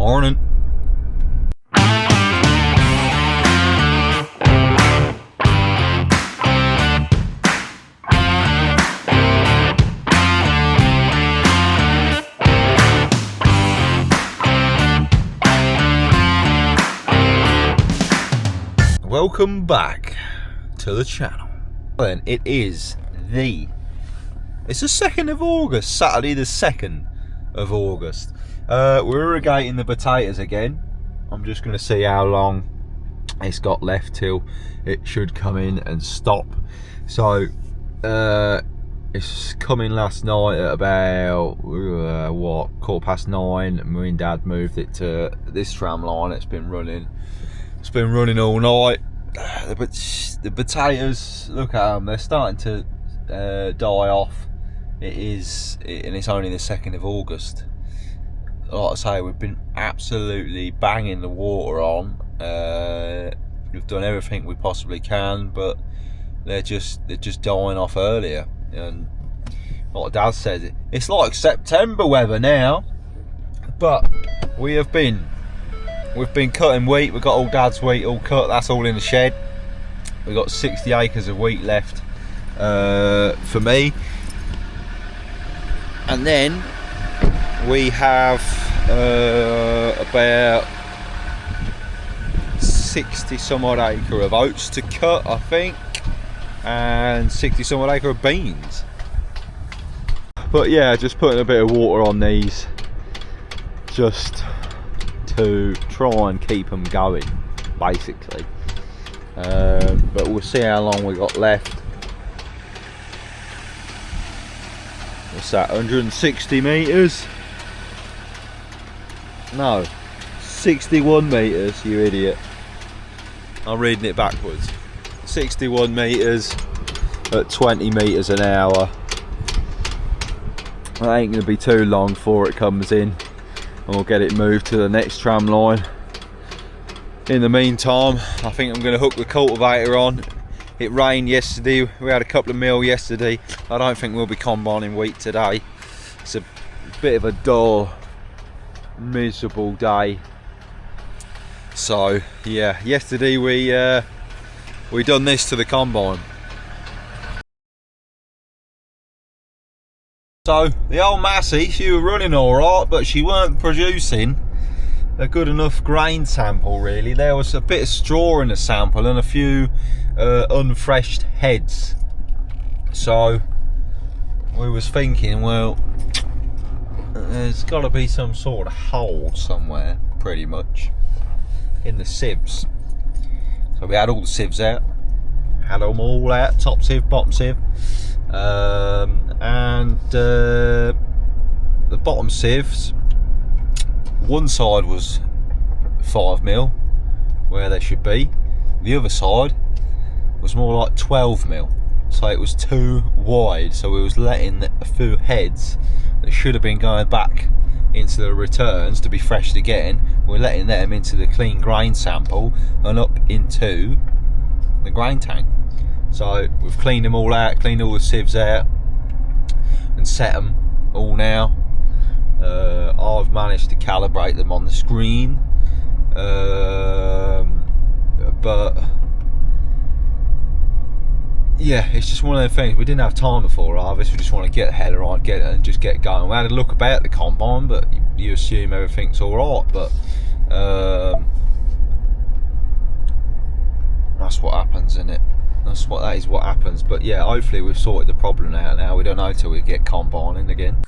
Morning. Welcome back to the channel. Then it is it's the 2nd of August, Saturday the 2nd of August. We're irrigating the potatoes again. I'm just going to see how long it's got left till it should come in and stop. So it's coming last night at about 9:15. Me and Dad moved it to this tram line. It's been running all night. The potatoes, look at them, they're starting to die off. And it's only the 2nd of August. Like I say, we've been absolutely banging the water on. We've done everything we possibly can, but they're just dying off earlier. And like Dad says, it's like September weather now. But we've been cutting wheat. We've got all Dad's wheat all cut. That's all in the shed. We've got 60 acres of wheat left for me. And then we have about 60 some odd acre of oats to cut, I think, and 60 some odd acre of beans. But yeah, just putting a bit of water on these just to try and keep them going, basically. But we'll see how long we got left. What's that, 160 metres? No, 61 metres, you idiot. I'm reading it backwards. 61 metres at 20 metres an hour. That ain't going to be too long before it comes in, and we'll get it moved to the next tram line. In the meantime, I think I'm going to hook the cultivator on. It rained yesterday, we had a couple of mil yesterday. I don't think we'll be combining wheat today. It's a bit of a dull, miserable day. So yeah, yesterday we done this to the combine. So the old Massey, she was running alright, but she weren't producing a good enough grain sample really. There was a bit of straw in the sample and a few unthreshed heads. So we was thinking, well, there's got to be some sort of hole somewhere, pretty much, in the sieves. So we had all the sieves out, had them all out, top sieve, bottom sieve, and the bottom sieves, one side was 5 mil where they should be, the other side was more like 12 mil, so it was too wide. So we was letting a few heads that should have been going back into the returns to be threshed again, we're letting them into the clean grain sample and up into the grain tank. So we've cleaned them all out, cleaned all the sieves out and set them all now. I've managed to calibrate them on the screen, but yeah, it's just one of the things. We didn't have time before harvest. We just want to get the header on, get it, and just get going. We had a look about the combine, but you assume everything's all right. But that's what happens, isn't it? That is what happens. But yeah, hopefully we've sorted the problem out now. We don't know till we get combining again.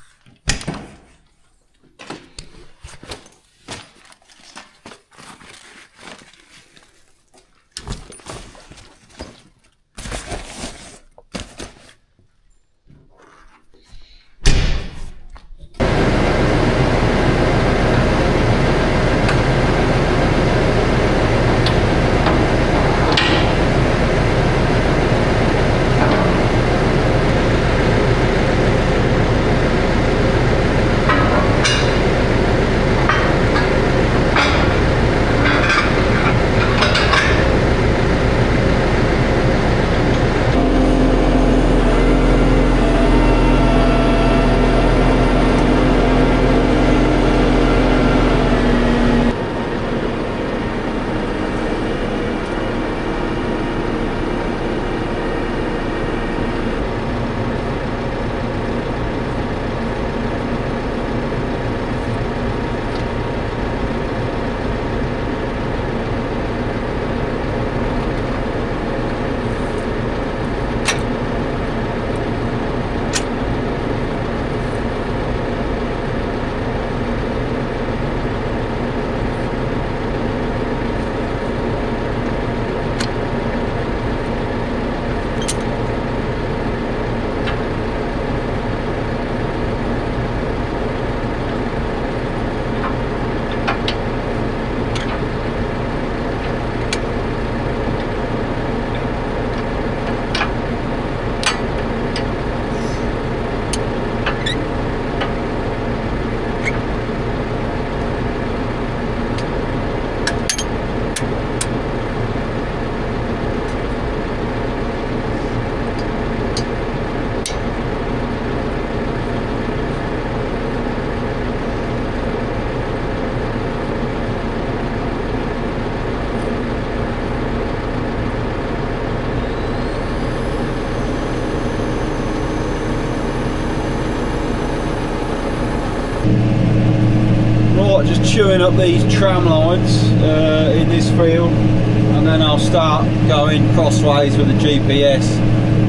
like just chewing up these tram lines in this field, and then I'll start going crossways with the GPS.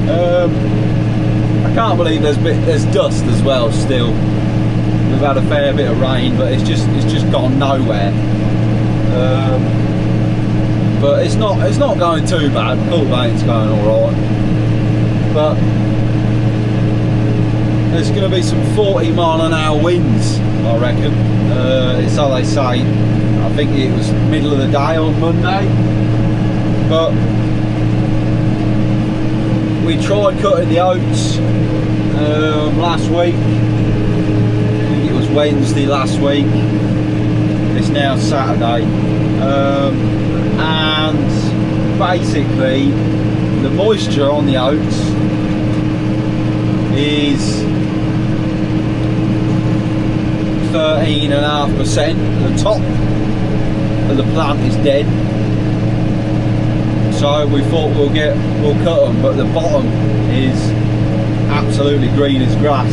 I can't believe there's dust as well still. We've had a fair bit of rain, but it's just gone nowhere. But it's not going too bad. Cultivating's going all right, but there's going to be some 40-mile-an-hour winds, I reckon. It's how they say. I think it was middle of the day on Monday. But we tried cutting the oats last week. I think it was Wednesday last week. It's now Saturday. And basically, the moisture on the oats is 13.5%. The top of the plant is dead, so we thought we'll cut them, but the bottom is absolutely green as grass.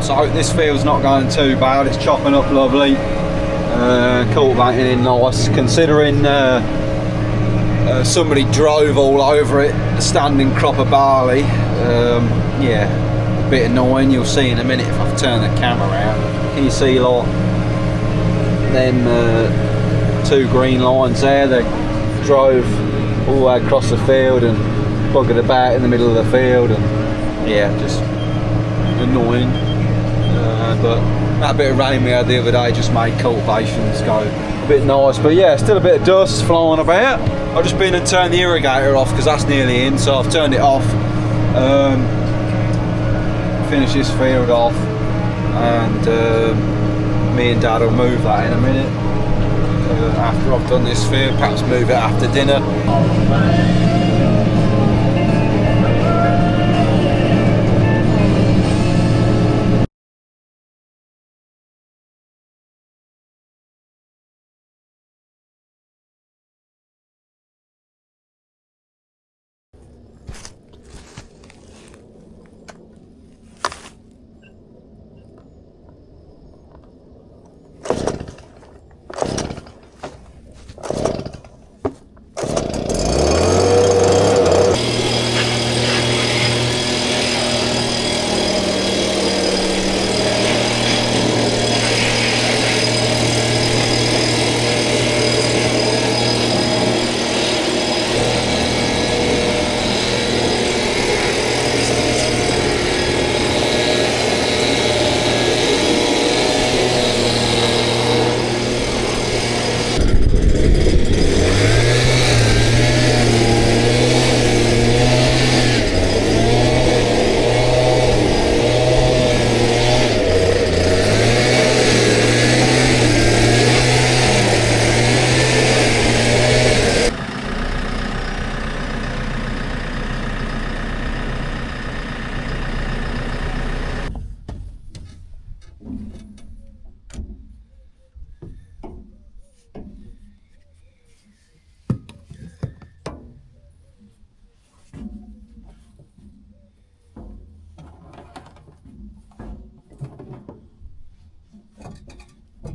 So this field's not going too bad, it's chopping up lovely, cultivating in nice, considering somebody drove all over it, a standing crop of barley. Yeah, a bit annoying. You'll see in a minute if I turn the camera around. Can you see like them two green lines there? They drove all the way across the field and buggered about in the middle of the field, and yeah, just annoying. But that bit of rain we had the other day just made cultivations go a bit nice. But yeah, still a bit of dust flying about. I've just been and turned the irrigator off because that's nearly in, so I've turned it off. Finish this field off, and me and Dad will move that in a minute. After I've done this field, perhaps move it after dinner.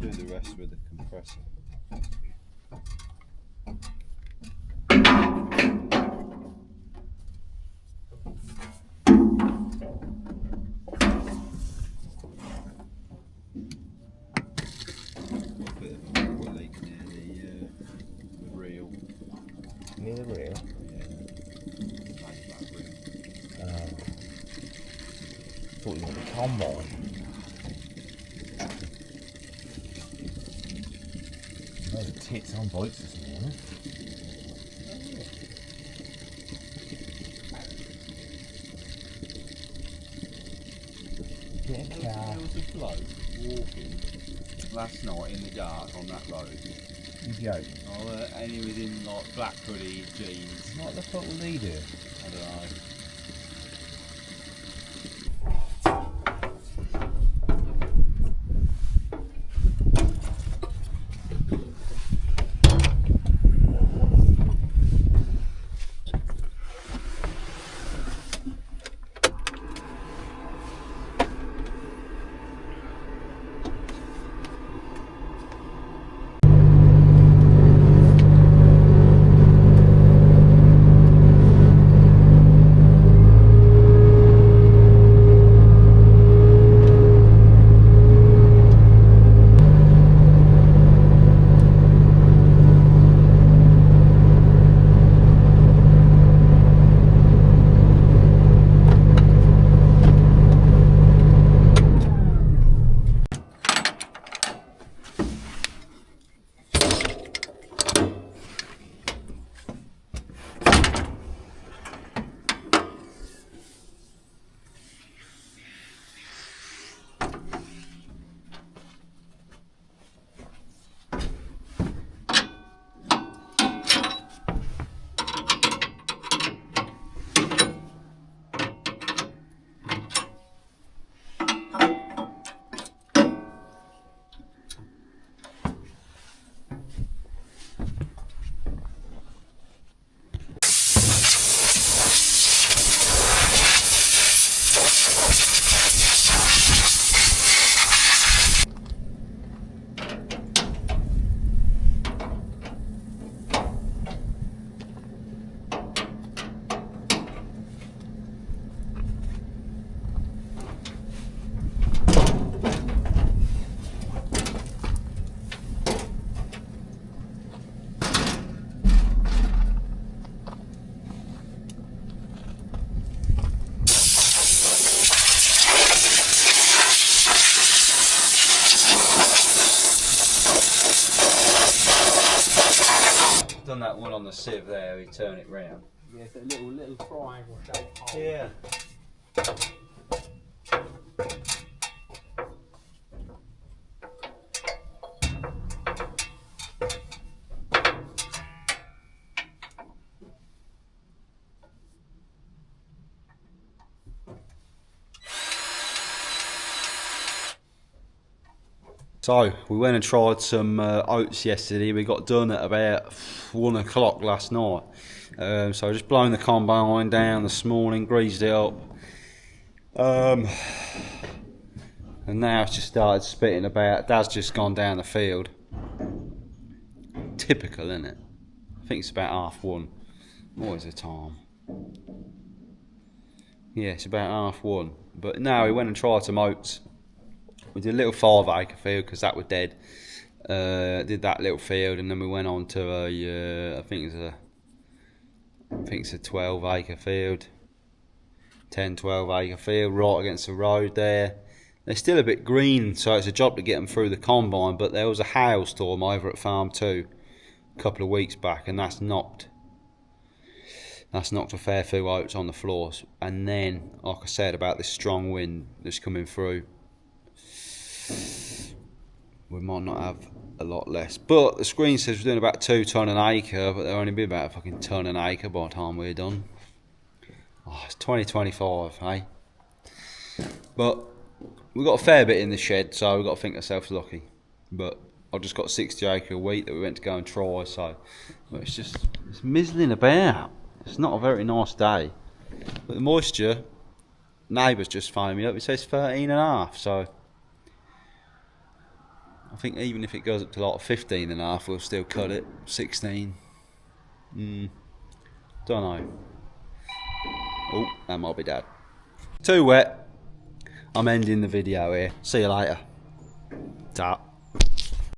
Do the rest with the compressor. A bit of a water leak near the reel. Near the reel? Yeah. That reel. Thought you wanted a combine. Those are tits on bikes this morning. Get a car. There was a bloke walking last night in the dark on that road. You joke. Oh, and he was in like black hoodie jeans. What the fuck will he do? I don't know. done that one on the sieve there, we turn it round. Yeah, it's a little triangle shaped hole. Yeah. So we went and tried some oats yesterday. We got done at about 1 o'clock last night. So just blown the combine down this morning, greased it up. And now it's just started spitting about. Dad's just gone down the field. Typical, isn't it? I think it's about 1:30. What is the time? Yeah, it's about 1:30. But now we went and tried some oats. We did a little 5-acre field because that was dead. Did that little field, and then we went on to I think it's a 12-acre field, 10-12-acre field right against the road there. They're still a bit green, so it's a job to get them through the combine. But there was a hailstorm over at Farm 2 a couple of weeks back, and that's knocked a fair few oats on the floors. And then, like I said about this strong wind that's coming through, we might not have a lot less. But the screen says we're doing about 2 tonne an acre, but there'll only be about a fucking tonne an acre by the time we're done. Oh, it's 2025, eh? But we've got a fair bit in the shed, so we've got to think ourselves lucky. But I've just got 60 acre wheat that we went to go and try, so but it's mizzling about. It's not a very nice day. But the moisture, neighbour's just phoned me up, it says 13.5, so I think even if it goes up to like 15.5, we'll still cut it. 16. Don't know. Oh, that might be Dad. Too wet. I'm ending the video here. See you later. Ta.